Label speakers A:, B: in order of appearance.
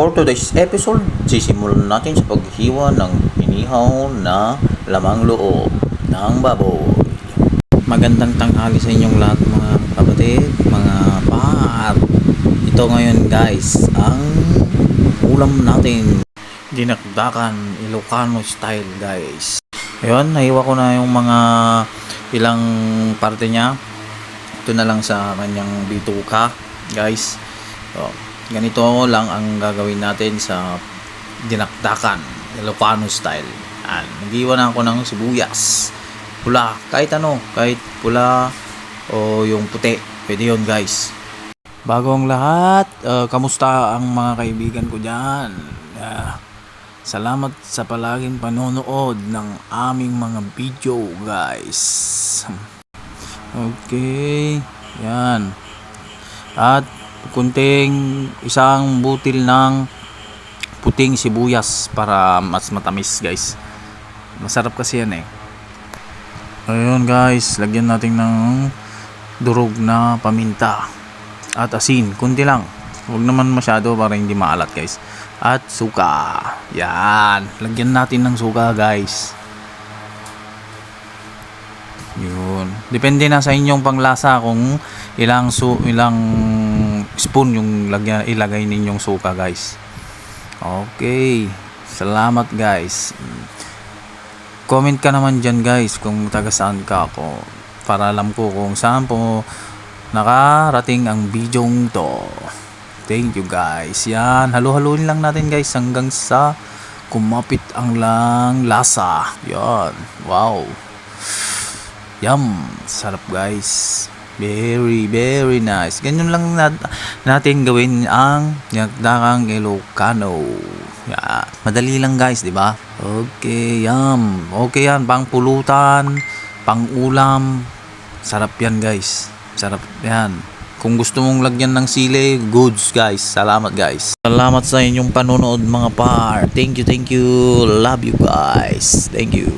A: For today's episode, sisimulan natin sa paghiwa ng inihaw na lamang loob ng baboy. Magandang tanghali sa inyong lahat mga kapatid, mga par. Ito ngayon guys, ang ulam natin. Dinakdakan Ilocano style guys. Ayun, nahiwa ko na yung mga ilang parte niya. Ito na lang sa kanyang bituka guys. So, ganito lang ang gagawin natin sa dinakdakan Ilocano style. Nag-iwan ako ng sibuyas pula, kahit pula o yung puti, pwede yun guys. Bago ang lahat, kamusta ang mga kaibigan ko dyan? Salamat sa palaging panonood ng aming mga video guys. Okay, yan. At isang butil ng puting sibuyas para mas matamis guys. Masarap kasi yan eh. Ayun guys, lagyan natin ng durog na paminta at asin, kunti lang. Huwag naman masyado para hindi maalat guys. At suka. Yan, lagyan natin ng suka guys. Yun. Depende na sa inyong panglasa kung ilang spoon yung ilagay ninyong suka guys. Okay. Salamat guys. Comment ka naman dyan guys kung taga saan ka ako, para alam ko kung saan po nakarating ang bidyong to. Thank you guys. Yan, halo-haloin lang natin guys hanggang sa kumapit ang lasa. Yan. Wow. Yum, sarap guys. Very very nice. Ganyan lang natin gawin ang dinakdakang Ilocano. Yeah. Madali lang guys, di ba? Okay, yum. Okay yan, pang pulutan, pang ulam. Sarap yan guys. Sarap yan. Kung gusto mong lagyan ng sili, goods guys. Salamat guys. Salamat sa inyong panonood mga par. Thank you. Love you guys. Thank you.